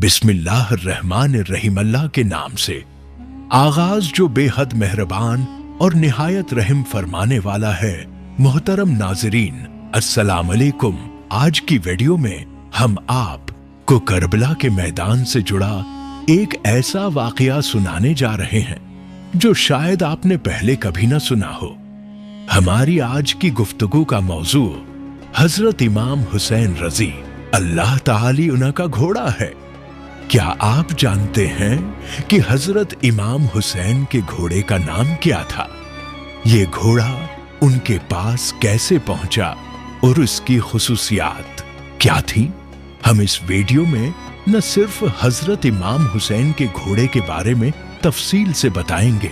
बिस्मिल्लाहिर्रहमानिर्रहीम, अल्लाह के नाम से। आगाज जो बेहद मेहरबान और निहायत रहम फरमाने वाला है। मोहतरम नाजरीन, अस्सलाम अलैकुम। आज की वीडियो में हम आप को करबला के मैदान से जुड़ा एक ऐसा वाकया सुनाने जा रहे हैं जो शायद आपने पहले कभी न सुना हो। हमारी आज की गुफ्तगू का मौजू हजरत इमाम हुसैन रजी अल्लाह ताली उनका घोड़ा है। क्या आप जानते हैं कि हजरत इमाम हुसैन के घोड़े का नाम क्या था? ये घोड़ा उनके पास कैसे पहुंचा और उसकी खुसूसियात क्या थी? हम इस वीडियो में न सिर्फ हजरत इमाम हुसैन के घोड़े के बारे में तफसील से बताएंगे,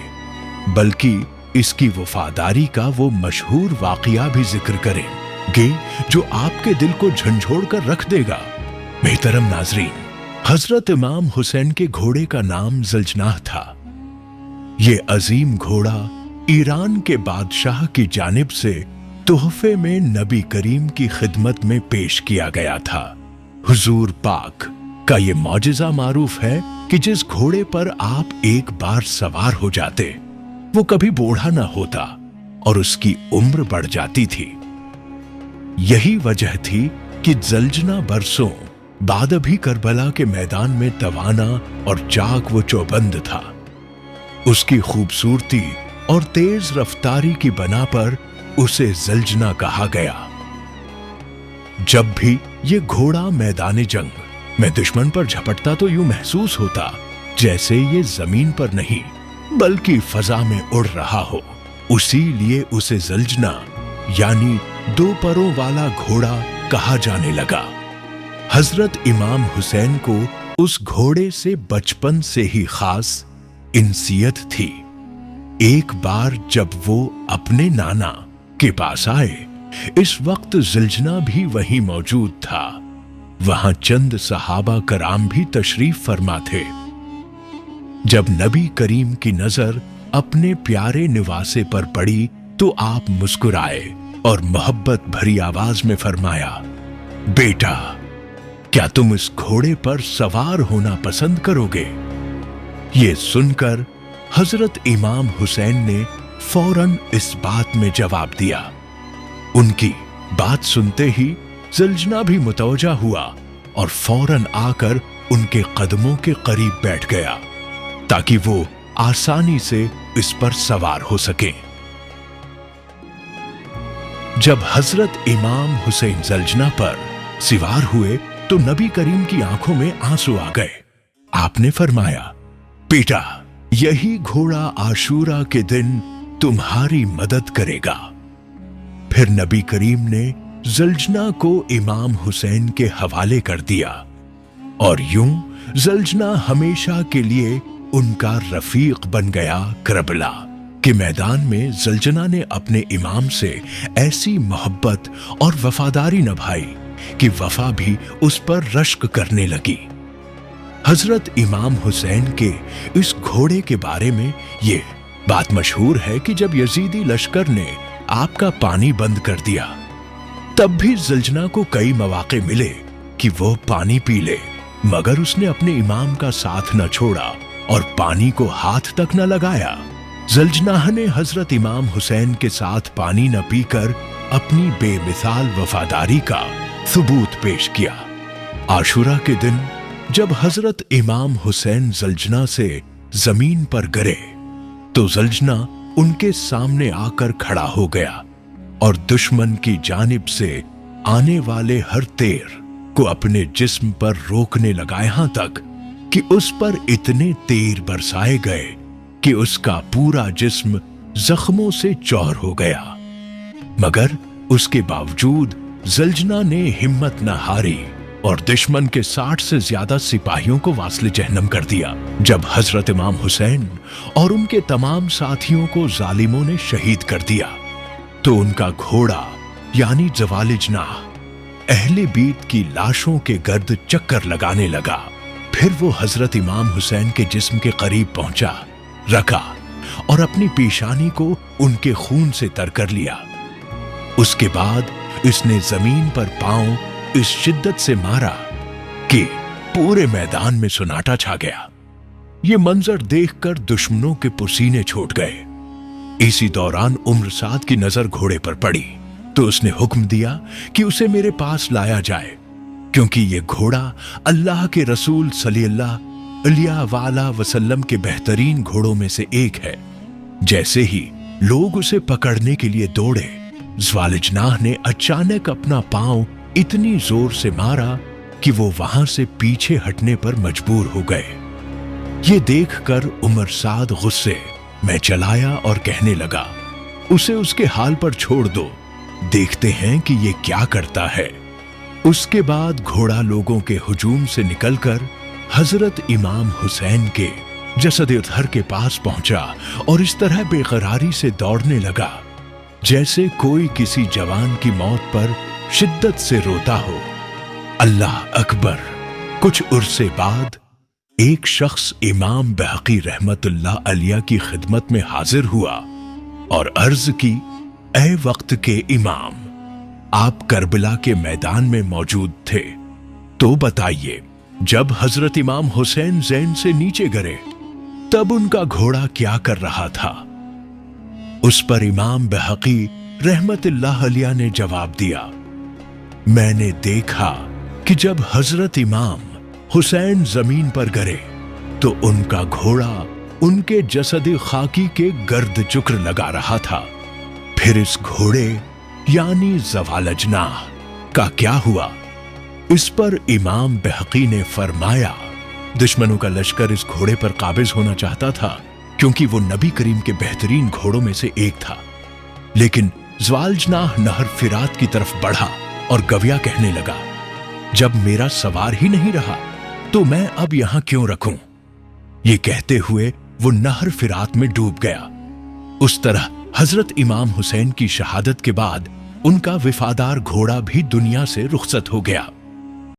बल्कि इसकी वफादारी का वो मशहूर वाकया भी जिक्र करेंगे जो आपके दिल को झंझोड़ कर रख देगा। बेहतरम नाजरीन, हजरत इमाम हुसैन के घोड़े का नाम जलजनाह था। ये अजीम घोड़ा ईरान के बादशाह की जानिब से तोहफे में नबी करीम की खिदमत में पेश किया गया था। हुजूर पाक का ये मौजिज़ा मारूफ है कि जिस घोड़े पर आप एक बार सवार हो जाते वो कभी बूढ़ा न होता और उसकी उम्र बढ़ जाती थी। यही वजह थी कि जलजना बरसों बाद भी करबला के मैदान में तवाना और चाक वो चौबंद था। उसकी खूबसूरती और तेज रफ्तारी की बना पर उसे जलजना कहा गया। जब भी ये घोड़ा मैदान जंग में दुश्मन पर झपटता तो यूं महसूस होता जैसे ये जमीन पर नहीं बल्कि फजा में उड़ रहा हो। उसीलिए उसे जलजना यानी दो परों वाला घोड़ा कहा जाने लगा। हजरत इमाम हुसैन को उस घोड़े से बचपन से ही खास इंसियत थी। एक बार जब वो अपने नाना के पास आए, इस वक्त जलजना भी वहीं मौजूद था। वहां चंद सहाबा कराम भी तशरीफ फरमा थे। जब नबी करीम की नजर अपने प्यारे निवासे पर पड़ी तो आप मुस्कुराए और मोहब्बत भरी आवाज में फरमाया, बेटा, क्या तुम इस घोड़े पर सवार होना पसंद करोगे? ये सुनकर हजरत इमाम हुसैन ने फौरन इस बात में जवाब दिया। उनकी बात सुनते ही जलजना भी मुतवज्जा हुआ और फौरन आकर उनके कदमों के करीब बैठ गया ताकि वो आसानी से इस पर सवार हो सके। जब हजरत इमाम हुसैन जलजना पर सवार हुए तो नबी करीम की आंखों में आंसू आ गए। आपने फरमाया, बेटा, यही घोड़ा आशूरा के दिन तुम्हारी मदद करेगा। फिर नबी करीम ने जलजना को इमाम हुसैन के हवाले कर दिया और यूं जलजना हमेशा के लिए उनका रफीक बन गया। करबला के मैदान में जलजना ने अपने इमाम से ऐसी मोहब्बत और वफादारी निभाई कि वफा भी उस पर रश्क करने लगी। हजरत इमाम हुसैन के इस घोड़े के बारे में ये बात मशहूर है कि जब यजीदी लश्कर ने आपका पानी बंद कर दिया तब भी जलजना को कई मौके मिले कि वो पानी पी ले, मगर उसने अपने इमाम का साथ न छोड़ा और पानी को हाथ तक न लगाया। जलजना ने हजरत इमाम हुसैन के साथ पानी न पीकर अपनी बेमिसाल वफादारी का सबूत पेश किया। आशूरा के दिन जब हजरत इमाम हुसैन जलजना से जमीन पर गिरे तो जलजना उनके सामने आकर खड़ा हो गया और दुश्मन की जानिब से आने वाले हर तीर को अपने जिस्म पर रोकने लगा, यहां तक कि उस पर इतने तीर बरसाए गए कि उसका पूरा जिस्म जख्मों से चौर हो गया। मगर उसके बावजूद जलजना ने हिम्मत न हारी और दुश्मन के 60 से ज्यादा सिपाहियों को वास्ले जहन्नम कर दिया। जब हजरत इमाम हुसैन और उनके तमाम साथियों को जालिमों ने शहीद कर दिया तो उनका घोड़ा यानी जवालिजनाह अहले बीत की लाशों के गर्द चक्कर लगाने लगा। फिर वो हजरत इमाम हुसैन के जिस्म के करीब पहुंचा, रखा और अपनी पेशानी को उनके खून से तर कर लिया। उसके बाद इसने जमीन पर पांव इस शिद्दत से मारा कि पूरे मैदान में सन्नाटा छा गया। ये मंजर देखकर दुश्मनों के पसीने छूट गए। इसी दौरान उम्र साद की नजर घोड़े पर पड़ी तो उसने हुक्म दिया कि उसे मेरे पास लाया जाए, क्योंकि ये घोड़ा अल्लाह के रसूल सल्लल्लाहु अलैहि वसल्लम के बेहतरीन घोड़ों में से एक है। जैसे ही लोग उसे पकड़ने के लिए दौड़े, ज़्वालिजनाह ने अचानक अपना पांव इतनी जोर से मारा कि वो वहां से पीछे हटने पर मजबूर हो गए। ये देखकर उमर साद गुस्से में चलाया और कहने लगा, उसे उसके हाल पर छोड़ दो, देखते हैं कि ये क्या करता है। उसके बाद घोड़ा लोगों के हुजूम से निकलकर हजरत इमाम हुसैन के जसद-ए-अतहर के पास पहुंचा और इस तरह बेकरारी से दौड़ने लगा जैसे कोई किसी जवान की मौत पर शिद्दत से रोता हो। अल्लाह अकबर। कुछ उर्से बाद एक शख्स इमाम बहकी रहमतुल्लाह अलैह की खिदमत में हाजिर हुआ और अर्ज की, ए वक्त के इमाम, आप करबला के मैदान में मौजूद थे, तो बताइए जब हजरत इमाम हुसैन ज़ैन से नीचे गिरे तब उनका घोड़ा क्या कर रहा था। उस पर इमाम बहकी रहमतुल्लाह अलैह ने जवाब दिया, मैंने देखा कि जब हजरत इमाम हुसैन जमीन पर गिरे तो उनका घोड़ा उनके जसद खाकी के गर्द जुक्र लगा रहा था। फिर इस घोड़े यानी ज़वालजनाह का क्या हुआ। इस पर इमाम बहकी ने फरमाया, दुश्मनों का लश्कर इस घोड़े पर काबिज होना चाहता था क्योंकि वो नबी करीम के बेहतरीन घोड़ों में से एक था। लेकिन ज़वालजनाह नहर फिरात की तरफ बढ़ा और गविया कहने लगा, जब मेरा सवार ही नहीं रहा तो मैं अब यहां क्यों रखूं। ये कहते हुए वो नहर फिरात में डूब गया। उस तरह हजरत इमाम हुसैन की शहादत के बाद उनका वफादार घोड़ा भी दुनिया से रुखसत हो गया।